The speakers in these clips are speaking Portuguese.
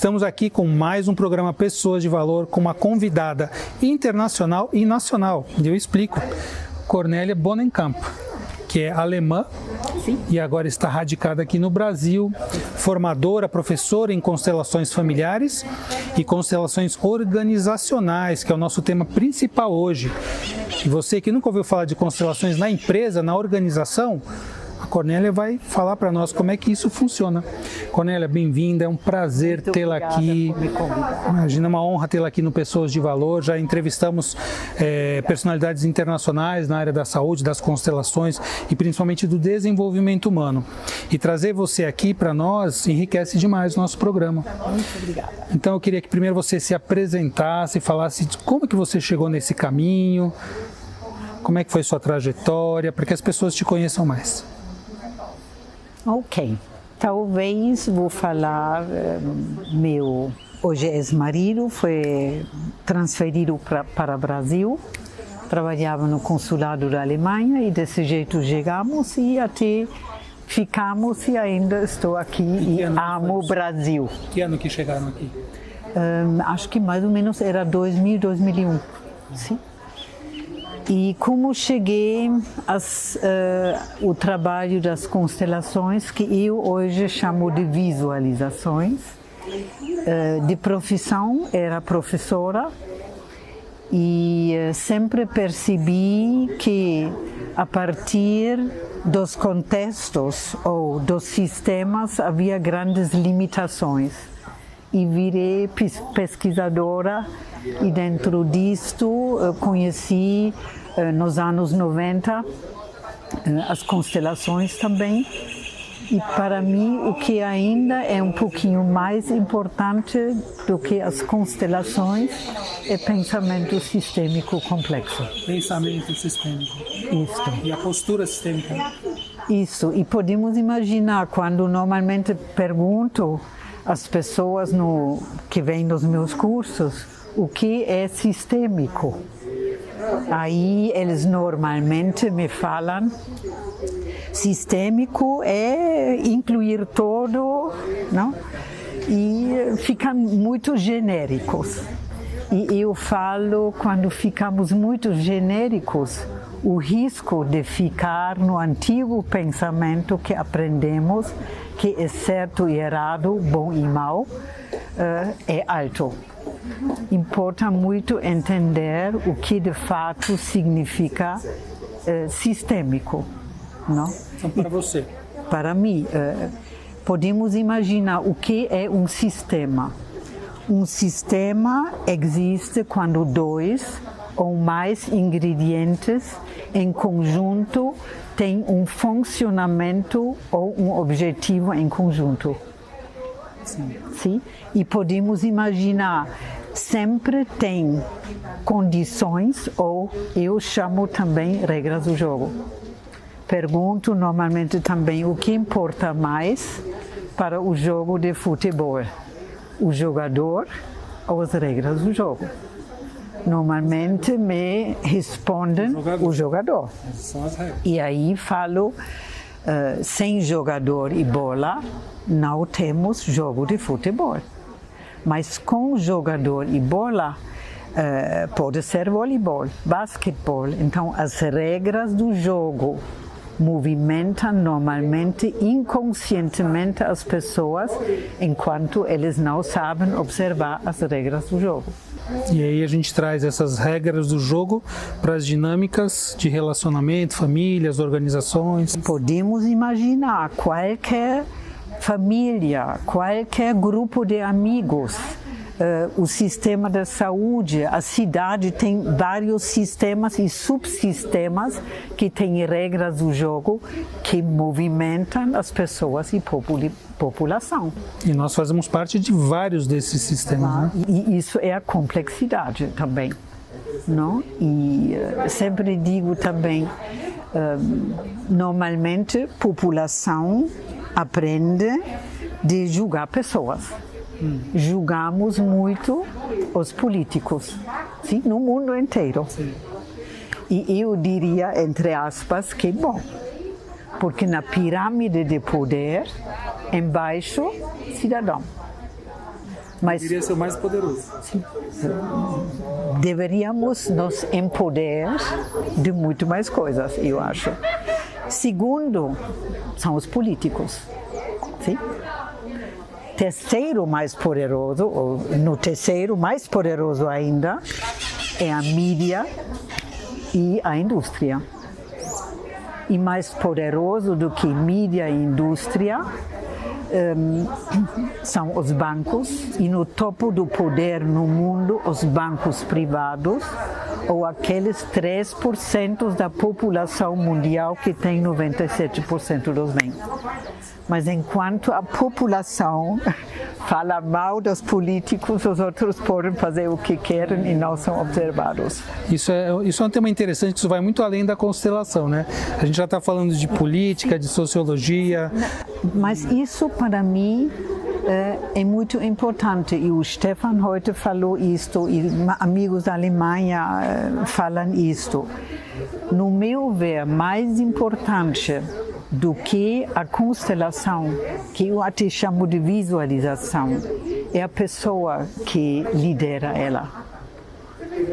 Estamos aqui com mais um programa Pessoas de Valor com uma convidada internacional e nacional. E eu explico. Cornélia Bonenkamp, que é alemã. Sim. E agora está radicada aqui no Brasil, formadora, professora em constelações familiares e constelações organizacionais, que é o nosso tema principal hoje. E você que nunca ouviu falar de constelações na empresa, na organização, a Cornélia vai falar para nós como é que isso funciona. Cornélia, bem-vinda, é um prazer tê-la aqui. Imagina, é uma honra tê-la aqui no Pessoas de Valor. Já entrevistamos personalidades internacionais na área da saúde, das constelações e principalmente do desenvolvimento humano. E trazer você aqui para nós enriquece demais o nosso programa. Muito obrigada. Então eu queria que primeiro você se apresentasse, falasse como que você chegou nesse caminho, como é que foi sua trajetória, para que as pessoas te conheçam mais. Ok, talvez vou falar, meu hoje ex-marido foi transferido para o Brasil, trabalhava no consulado da Alemanha e desse jeito chegamos e até ficamos e ainda estou aqui e amo o Brasil. Que ano que chegaram aqui? Acho que mais ou menos era 2000, 2001, sim. E como cheguei o trabalho das constelações, que eu hoje chamo de visualizações, de profissão era professora e sempre percebi que a partir dos contextos ou dos sistemas havia grandes limitações e virei pesquisadora. E dentro disto conheci nos anos 90 as constelações também. E para mim o que ainda é um pouquinho mais importante do que as constelações é pensamento sistêmico complexo. Pensamento sistêmico. Isto. E a postura sistêmica. Isso. E podemos imaginar quando normalmente pergunto às pessoas que vêm nos meus cursos o que é sistêmico. Aí eles normalmente me falam, sistêmico é incluir todo, não? E ficam muito genéricos. E eu falo, quando ficamos muito genéricos, o risco de ficar no antigo pensamento que aprendemos, que é certo e errado, bom e mal, é alto. Importa muito entender o que de fato significa sistêmico, não? Então, para você? Para mim, podemos imaginar o que é um sistema. Um sistema existe quando dois ou mais ingredientes em conjunto têm um funcionamento ou um objetivo em conjunto. Sim. Sim? E podemos imaginar, sempre tem condições, ou eu chamo também regras do jogo. Pergunto normalmente também o que importa mais para o jogo de futebol, o jogador ou as regras do jogo. Normalmente me respondem o jogador. São as regras. E aí falo, sem jogador e bola, não temos jogo de futebol. Mas com jogador e bola, pode ser voleibol, basquetebol. Então, as regras do jogo movimentam normalmente inconscientemente as pessoas, enquanto eles não sabem observar as regras do jogo. E aí a gente traz essas regras do jogo para as dinâmicas de relacionamento, famílias, organizações. Podemos imaginar qualquer família, qualquer grupo de amigos, o sistema da saúde, a cidade tem vários sistemas e subsistemas que têm regras do jogo que movimentam as pessoas e população. E nós fazemos parte de vários desses sistemas, né? E isso é a complexidade também, não? E sempre digo também, normalmente a população aprende de julgar pessoas. Julgamos muito os políticos, sim, no mundo inteiro. Sim. E eu diria, entre aspas, que bom, porque na pirâmide de poder, embaixo, cidadão. Mas deveria ser o mais poderoso. Deveríamos nos empoderar de muito mais coisas, eu acho. Segundo, são os políticos. Sim? Terceiro mais poderoso, ou no terceiro mais poderoso ainda, é a mídia e a indústria. E mais poderoso do que mídia e indústria são os bancos, e no topo do poder no mundo, os bancos privados, ou aqueles 3% da população mundial que tem 97% dos bens. Mas enquanto a população fala mal dos políticos, os outros podem fazer o que querem e não são observados. Isso é um tema interessante, que isso vai muito além da constelação, né? A gente já está falando de política, de sociologia. Mas isso, para mim, é muito importante. E o Stefan heute falou isto, e amigos da Alemanha falam isto. No meu ver, mais importante do que a constelação, que eu até chamo de visualização, é a pessoa que lidera ela.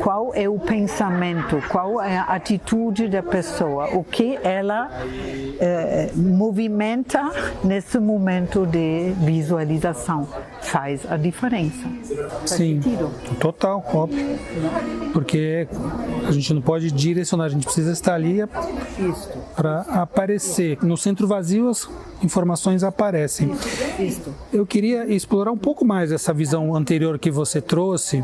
Qual é o pensamento, qual é a atitude da pessoa, o que ela movimenta nesse momento de visualização faz a diferença. Sim, total, óbvio. Porque a gente não pode direcionar, a gente precisa estar ali para aparecer. No centro vazio as informações aparecem. Eu queria explorar um pouco mais essa visão anterior que você trouxe,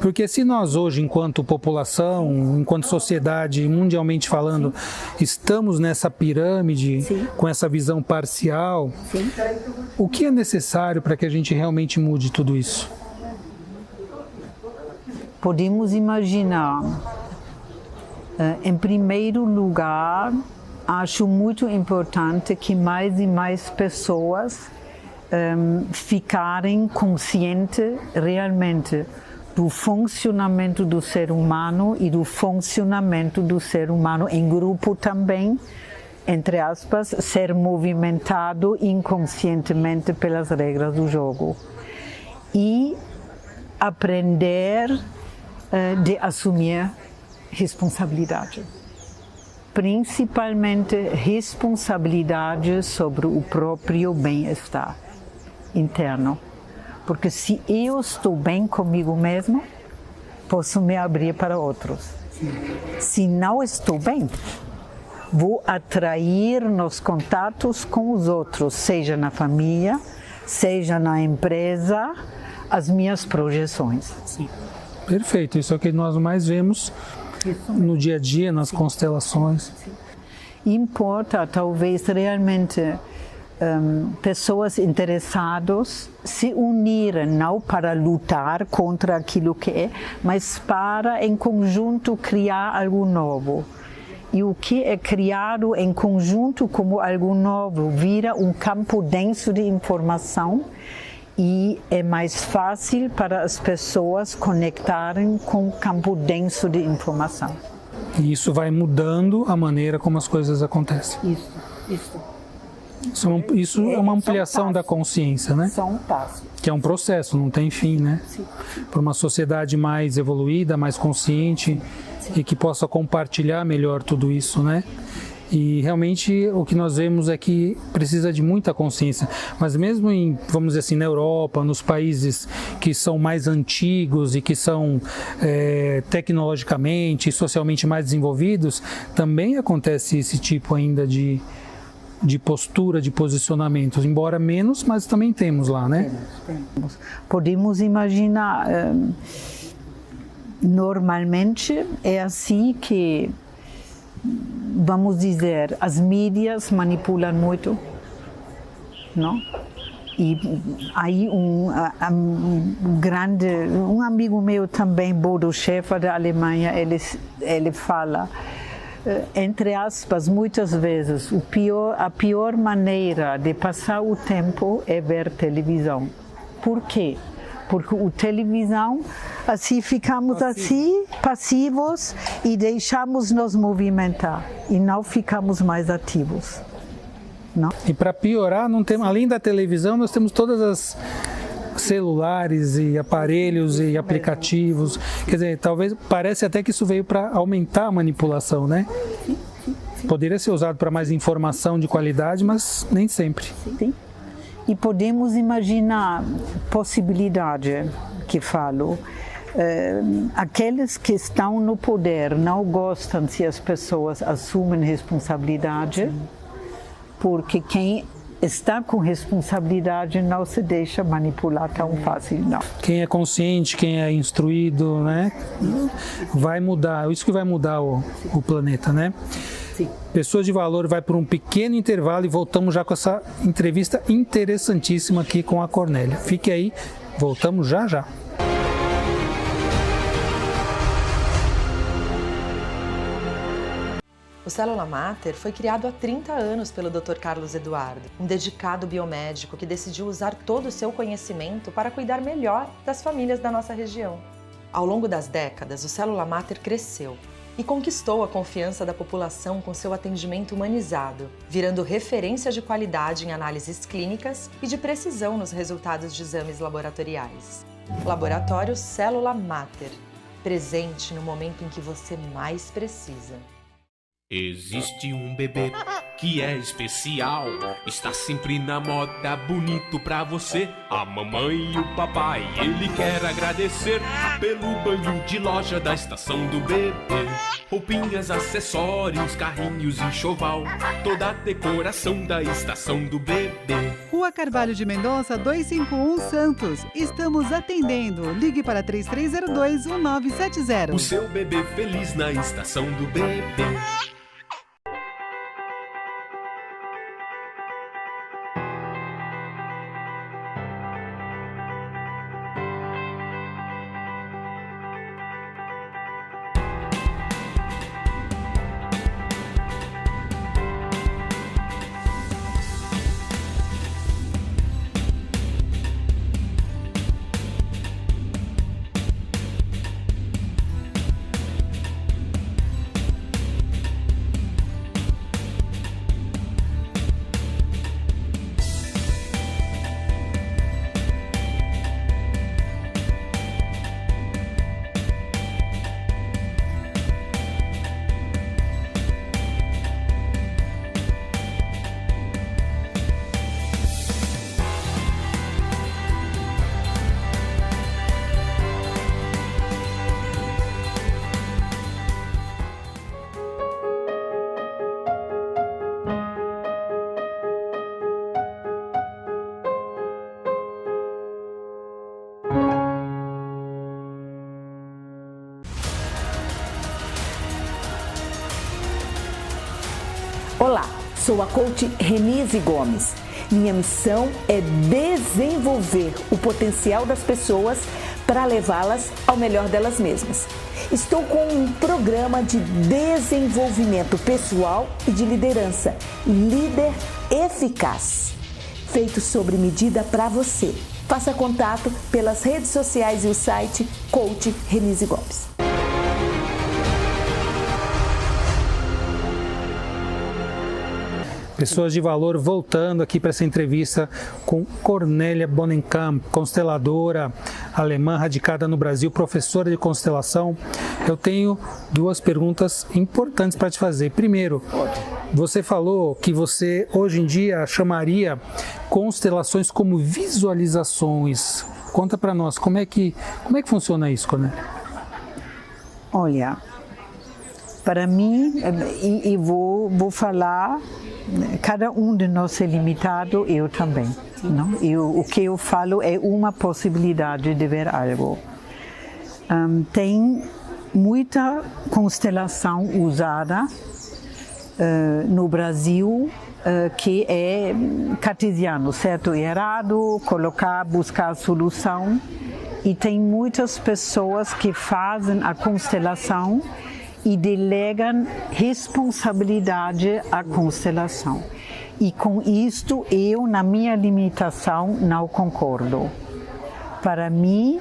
porque se nós hoje, enquanto população, enquanto sociedade, mundialmente falando, estamos nessa pirâmide, com essa visão parcial, o que é necessário para que a gente realmente mude tudo isso? Podemos imaginar, em primeiro lugar, acho muito importante que mais e mais pessoas ficarem conscientes realmente do funcionamento do ser humano e do funcionamento do ser humano em grupo também, entre aspas, ser movimentado inconscientemente pelas regras do jogo. E aprender de assumir responsabilidade. Principalmente responsabilidade sobre o próprio bem-estar interno. Porque se eu estou bem comigo mesmo, posso me abrir para outros. Se não estou bem, vou atrair nos contatos com os outros, seja na família, seja na empresa, as minhas projeções. Sim. Perfeito, isso é o que nós mais vemos no dia a dia, nas constelações. Importa, talvez, realmente pessoas interessadas se unirem, não para lutar contra aquilo que é, mas para, em conjunto, criar algo novo. E o que é criado em conjunto como algo novo vira um campo denso de informação e é mais fácil para as pessoas conectarem com o campo denso de informação. E isso vai mudando a maneira como as coisas acontecem. Isso é uma ampliação da consciência, né? São passos. Que é um processo, não tem fim, né? Para uma sociedade mais evoluída, mais consciente e que possa compartilhar melhor tudo isso, né? E realmente o que nós vemos é que precisa de muita consciência. Mas mesmo vamos dizer assim, na Europa, nos países que são mais antigos e que são tecnologicamente e socialmente mais desenvolvidos, também acontece esse tipo ainda de postura, de posicionamento, embora menos, mas também temos lá, né? Temos. Podemos imaginar, normalmente é assim que, vamos dizer, as mídias manipulam muito, não? E aí um amigo meu também, Bodo Schäfer da Alemanha, ele fala, entre aspas, muitas vezes, a pior maneira de passar o tempo é ver televisão. Por quê? Porque a televisão, assim ficamos assim, passivos e deixamos nos movimentar e não ficamos mais ativos. Não? E para piorar, além da televisão, nós temos todas celulares e aparelhos e aplicativos. Quer dizer, talvez, parece até que isso veio para aumentar a manipulação, né? Poderia ser usado para mais informação de qualidade, mas nem sempre. Sim. E podemos imaginar possibilidade que falo. Aqueles que estão no poder não gostam se as pessoas assumem responsabilidade, porque quem está com responsabilidade não se deixa manipular tão fácil, não. Quem é consciente, quem é instruído, né? Vai mudar, isso que vai mudar o planeta, né? Sim. Pessoas de Valor vai por um pequeno intervalo e voltamos já com essa entrevista interessantíssima aqui com a Cornélia. Fique aí, voltamos já já. O Célula Mater foi criado há 30 anos pelo Dr. Carlos Eduardo, um dedicado biomédico que decidiu usar todo o seu conhecimento para cuidar melhor das famílias da nossa região. Ao longo das décadas, o Célula Mater cresceu e conquistou a confiança da população com seu atendimento humanizado, virando referência de qualidade em análises clínicas e de precisão nos resultados de exames laboratoriais. Laboratório Célula Mater, presente no momento em que você mais precisa. Existe um bebê que é especial, está sempre na moda, bonito pra você. A mamãe e o papai, ele quer agradecer pelo banho de loja da estação do bebê. Roupinhas, acessórios, carrinhos, enxoval, toda a decoração da estação do bebê. Rua Carvalho de Mendonça, 251 Santos. Estamos atendendo. Ligue para 3302-1970. O seu bebê feliz na estação do bebê. Olá, sou a coach Renise Gomes. Minha missão é desenvolver o potencial das pessoas para levá-las ao melhor delas mesmas. Estou com um programa de desenvolvimento pessoal e de liderança, Líder Eficaz, feito sobre medida para você. Faça contato pelas redes sociais e o site Coach Renise Gomes. Pessoas de Valor voltando aqui para essa entrevista com Cornélia Bonenkamp, consteladora alemã radicada no Brasil, professora de constelação. Eu tenho duas perguntas importantes para te fazer. Primeiro, você falou que você hoje em dia chamaria constelações como visualizações. Conta para nós, como é que funciona isso, Cornélia? Olha, para mim, e vou falar, cada um de nós é limitado, eu também. Não? O que eu falo é uma possibilidade de ver algo. Tem muita constelação usada no Brasil que é cartesiano, certo e errado, buscar solução. E tem muitas pessoas que fazem a constelação e delegam responsabilidade à constelação. E com isto, eu, na minha limitação, não concordo. Para mim,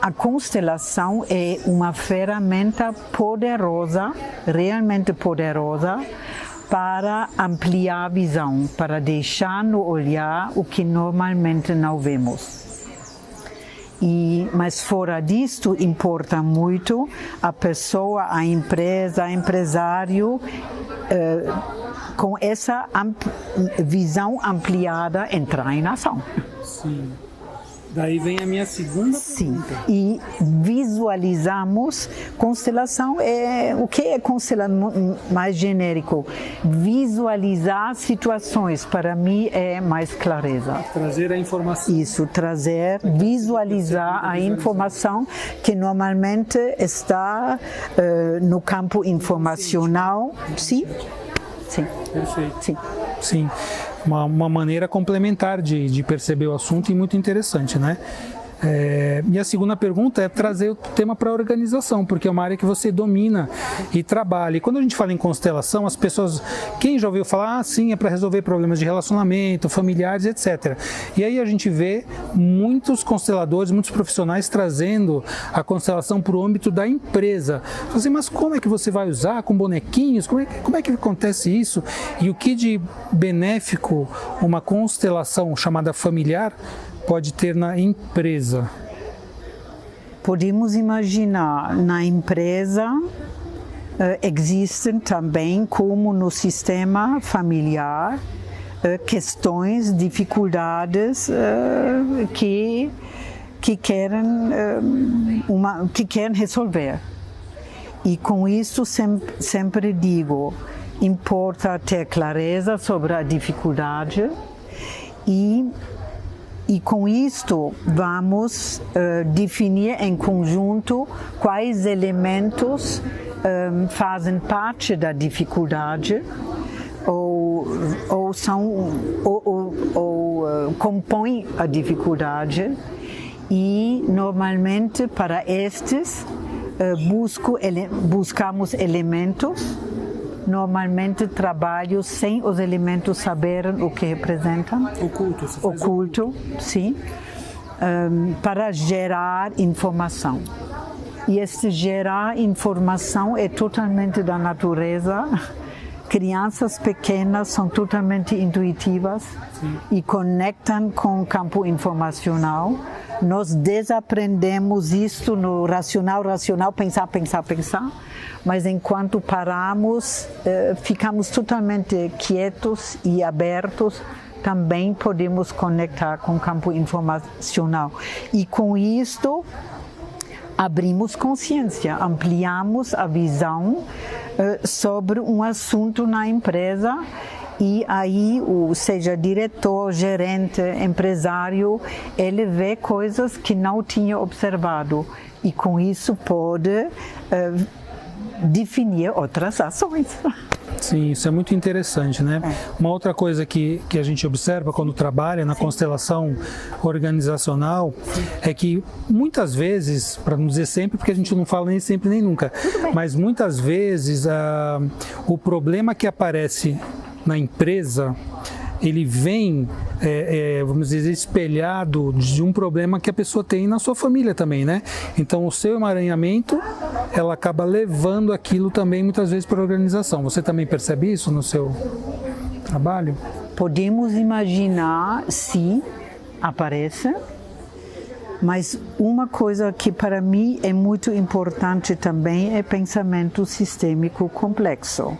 a constelação é uma ferramenta poderosa, realmente poderosa, para ampliar a visão, para deixar no olhar o que normalmente não vemos. Mas fora disto, importa muito a pessoa, a empresa, o empresário, com essa visão ampliada, entrar em ação. Sim. Daí vem a minha segunda pergunta. E visualizamos constelação. O que é constelação mais genérico? Visualizar situações, para mim, é mais clareza. Trazer a informação. Isso, visualizar a informação que normalmente está no campo informacional. Sim? Sim. Perfeito. Sim. Sim. Uma maneira complementar de perceber o assunto e muito interessante, né? E a segunda pergunta é trazer o tema para a organização, porque é uma área que você domina e trabalha. E quando a gente fala em constelação, as pessoas, quem já ouviu falar, sim, é para resolver problemas de relacionamento, familiares, etc. E aí a gente vê muitos consteladores, muitos profissionais trazendo a constelação para o âmbito da empresa. Assim, mas como é que você vai usar? Com bonequinhos? Como é que acontece isso? E o que de benéfico uma constelação chamada familiar pode ter na empresa? Podemos imaginar, na empresa existem também, como no sistema familiar, questões, dificuldades que querem resolver. E com isso sempre digo, importa ter clareza sobre a dificuldade e com isto vamos definir em conjunto quais elementos fazem parte da dificuldade ou compõem a dificuldade, e normalmente para estes buscamos elementos. Normalmente trabalho sem os elementos saberem o que representam. Oculto, sim. Para gerar informação. E este gerar informação é totalmente da natureza. Crianças pequenas são totalmente intuitivas. Sim. E conectam com o campo informacional. Nós desaprendemos isto no racional, pensar. Mas enquanto paramos, ficamos totalmente quietos e abertos, também podemos conectar com o campo informacional. E com isto, abrimos consciência, ampliamos a visão sobre um assunto na empresa. E aí, seja diretor, gerente, empresário, ele vê coisas que não tinha observado. E com isso pode definir outras ações. Sim, isso é muito interessante, né? Uma outra coisa que a gente observa quando trabalha na constelação organizacional é que muitas vezes, para não dizer sempre, porque a gente não fala nem sempre nem nunca, mas muitas vezes o problema que aparece na empresa, ele vem, vamos dizer, espelhado de um problema que a pessoa tem na sua família também, né? Então, o seu emaranhamento, ela acaba levando aquilo também, muitas vezes, para a organização. Você também percebe isso no seu trabalho? Podemos imaginar se aparece, mas uma coisa que para mim é muito importante também é pensamento sistêmico complexo.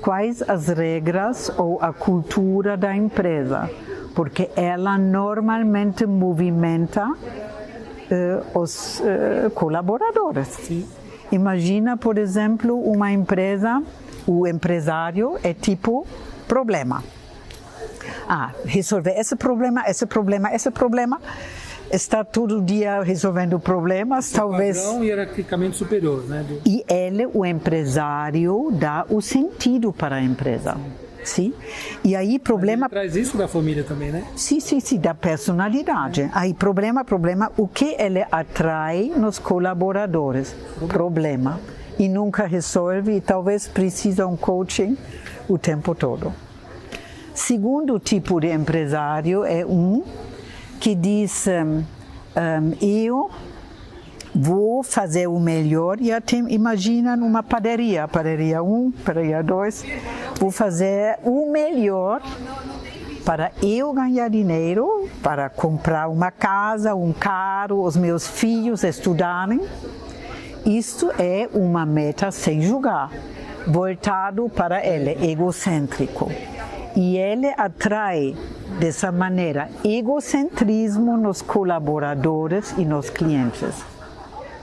Quais as regras ou a cultura da empresa, porque ela normalmente movimenta os colaboradores. Sim. Imagina, por exemplo, uma empresa, o empresário é tipo problema. Resolver esse problema. Está todo dia resolvendo problemas, talvez. Padrão hierarquicamente superior, né? E ele, o empresário, dá o sentido para a empresa. Sim? E aí problema. Mas ele traz isso da família também, né? Sim, da personalidade. Aí problema, o que ele atrai nos colaboradores? Problema. E nunca resolve, e talvez precisa um coaching o tempo todo. Segundo tipo de empresário é que diz, eu vou fazer o melhor e até imagina uma padaria 1, padaria 2, vou fazer o melhor para eu ganhar dinheiro, para comprar uma casa, um carro, os meus filhos estudarem. Isto é uma meta sem julgar, voltado para ele, egocêntrico. E ele atrai, dessa maneira, egocentrismo nos colaboradores e nos clientes.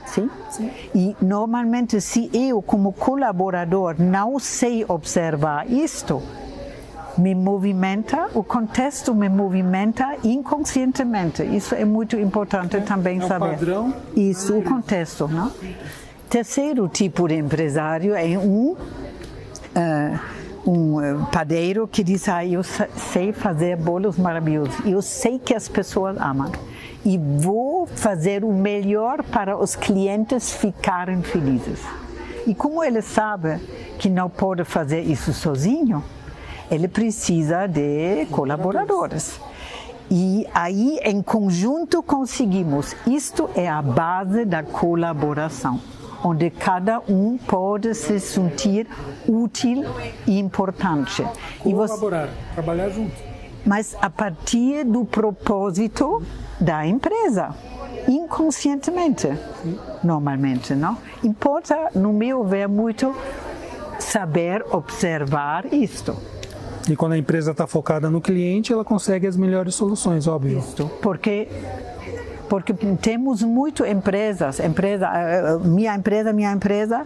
Sim? Sim. E normalmente, se eu, como colaborador, não sei observar isto, me movimenta, o contexto me movimenta inconscientemente. Isso é muito importante também saber. Padrão. Isso, o contexto. Não? Terceiro tipo de empresário é um padeiro que diz, eu sei fazer bolos maravilhosos, eu sei que as pessoas amam e vou fazer o melhor para os clientes ficarem felizes. E como ele sabe que não pode fazer isso sozinho, ele precisa de colaboradores. E aí, em conjunto, conseguimos. Isto é a base da colaboração, onde cada um pode se sentir útil e importante. Colaborar, trabalhar junto. Mas a partir do propósito da empresa, inconscientemente, normalmente, não? Importa, no meu ver, muito saber observar isto. E quando a empresa está focada no cliente, ela consegue as melhores soluções, óbvio. Porque temos muito minha empresa,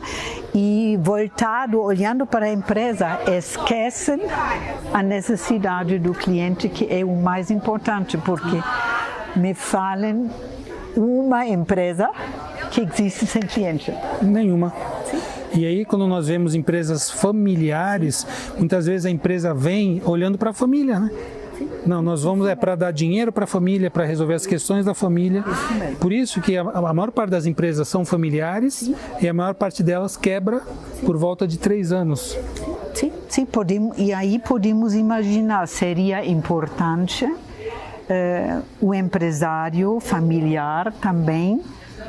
e voltado, olhando para a empresa, esquecem a necessidade do cliente, que é o mais importante, porque me falam uma empresa que existe sem cliente. Nenhuma. E aí, quando nós vemos empresas familiares, muitas vezes a empresa vem olhando para a família, né? Não, nós vamos para dar dinheiro para a família, para resolver as questões da família. Por isso que a maior parte das empresas são familiares e a maior parte delas quebra por volta de 3 anos. Sim, podemos, e aí podemos imaginar, seria importante o empresário familiar também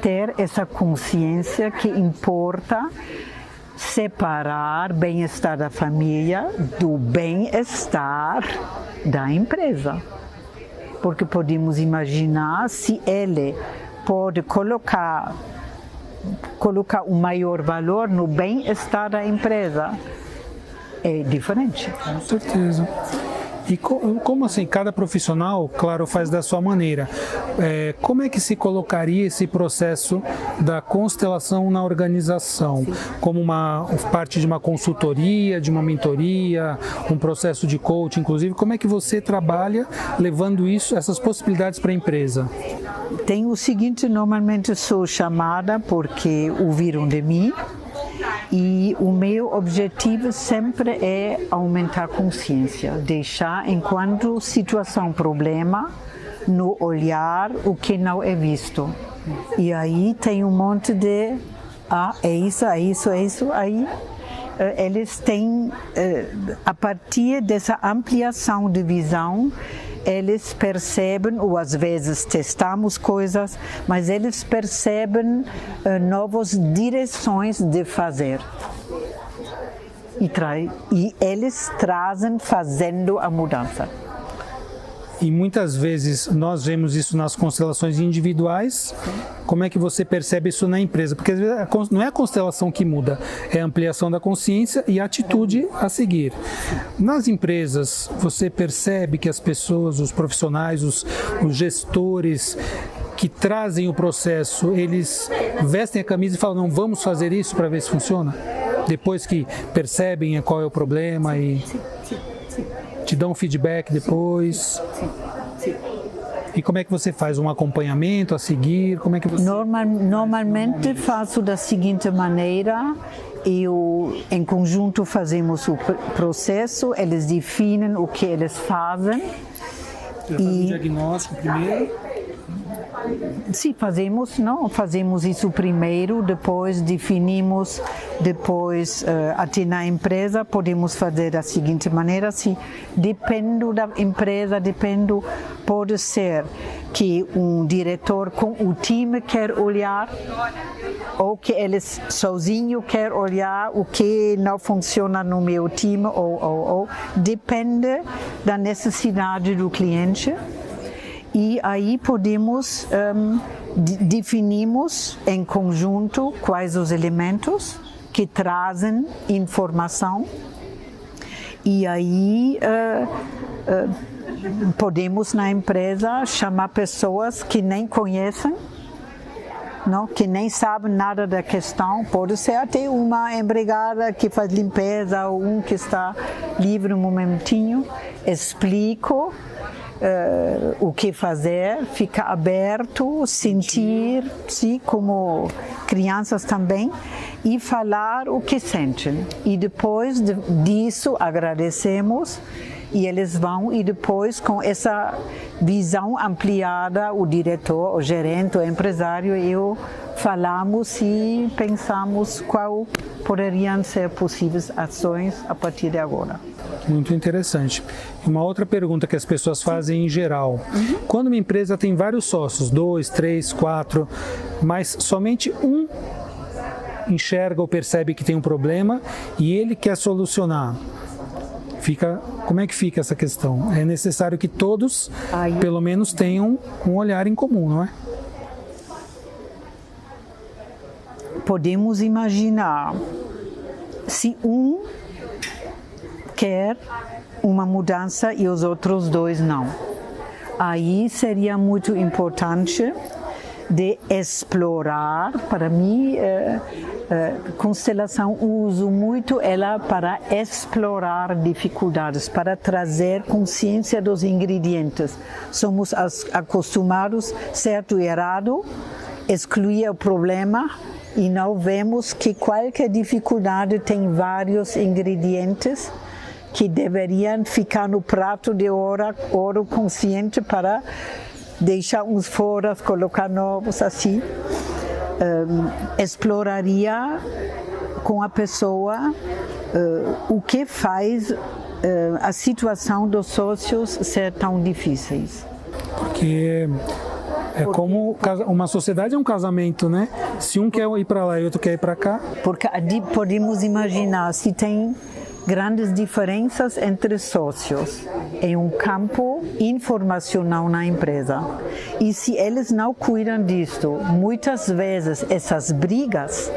ter essa consciência que importa separar bem-estar da família do bem-estar da empresa. Porque podemos imaginar, se ele pode colocar o maior valor no bem-estar da empresa, é diferente. Com certeza. E como assim, cada profissional, claro, faz da sua maneira. Como é que se colocaria esse processo da constelação na organização? Como uma parte de uma consultoria, de uma mentoria, um processo de coaching, inclusive? Como é que você trabalha levando essas possibilidades para a empresa? Tem o seguinte, normalmente sou chamada porque ouviram de mim. E o meu objetivo sempre é aumentar a consciência, deixar enquanto situação problema no olhar o que não é visto. E aí tem um monte de é isso, aí eles têm, a partir dessa ampliação de visão, eles percebem, ou às vezes testamos coisas, mas eles percebem novas direções de fazer. E eles trazem fazendo a mudança. E muitas vezes nós vemos isso nas constelações individuais. Como é que você percebe isso na empresa? Porque às vezes não é a constelação que muda, é a ampliação da consciência e a atitude a seguir. Nas empresas, você percebe que as pessoas, os profissionais, os gestores que trazem o processo, eles vestem a camisa e falam, não, vamos fazer isso para ver se funciona? Depois que percebem qual é o problema e te dão um feedback depois. E como é que você faz um acompanhamento a seguir? Como é que você... Normalmente faço da seguinte maneira: em conjunto fazemos o processo, eles definem o que eles fazem. Você faz um diagnóstico primeiro? Sim, fazemos isso primeiro, depois definimos, até na empresa podemos fazer da seguinte maneira, se depende da empresa, pode ser que um diretor com o time quer olhar, ou que eles sozinho quer olhar o que não funciona no meu time, ou depende da necessidade do cliente. E aí podemos definimos em conjunto quais os elementos que trazem informação, e aí podemos na empresa chamar pessoas que nem conhecem, não, que nem sabem nada da questão. Pode ser até uma empregada que faz limpeza ou um que está livre um momentinho. Explico o que fazer, ficar aberto, sentir-se como crianças também e falar o que sentem. E depois disso agradecemos e eles vão, e depois com essa visão ampliada, o diretor, o gerente, o empresário e eu falamos e pensamos qual poderiam ser possíveis ações a partir de agora. Muito interessante. Uma outra pergunta que as pessoas fazem em geral. Quando uma empresa tem vários sócios, 2, 3, 4, mas somente um enxerga ou percebe que tem um problema e ele quer solucionar, como é que fica essa questão? É necessário que todos, pelo menos, tenham um olhar em comum, não é? Podemos imaginar, se um quer uma mudança e os outros dois não. Aí seria muito importante de explorar. Para mim, constelação uso muito ela para explorar dificuldades, para trazer consciência dos ingredientes. Somos acostumados, certo e errado, excluir o problema e não vemos que qualquer dificuldade tem vários ingredientes que deveriam ficar no prato de ouro consciente para deixar uns fora, colocar novos assim. Exploraria com a pessoa o que faz a situação dos sócios ser tão difíceis. Porque como uma sociedade é um casamento, né? Se um quer ir para lá e outro quer ir para cá. Porque podemos imaginar se tem grandes diferenças entre sócios em um campo informacional na empresa. E se eles não cuidam disto, muitas vezes essas brigas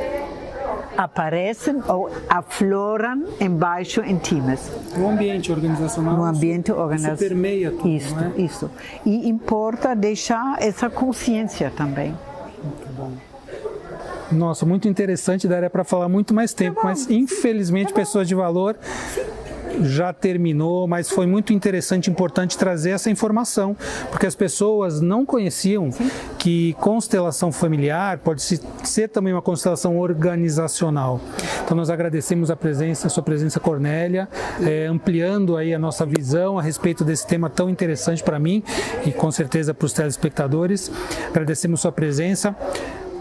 aparecem ou afloram embaixo em times. No ambiente organizacional, no ambiente organizacional, se permeia tudo, isso, não é? Isso. E importa deixar essa consciência também. Muito bom. Nossa, muito interessante, daria para falar muito mais tempo, mas infelizmente Pessoas de Valor já terminou, mas foi muito interessante e importante trazer essa informação, porque as pessoas não conheciam que constelação familiar pode ser também uma constelação organizacional. Então nós agradecemos a sua presença, Cornélia, ampliando aí a nossa visão a respeito desse tema tão interessante para mim e com certeza para os telespectadores. Agradecemos sua presença.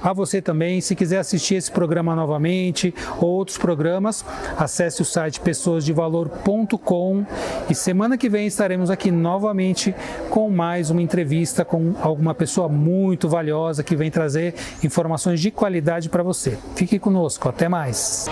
A você também, se quiser assistir esse programa novamente ou outros programas, acesse o site pessoasdevalor.com e semana que vem estaremos aqui novamente com mais uma entrevista com alguma pessoa muito valiosa que vem trazer informações de qualidade para você. Fique conosco, até mais!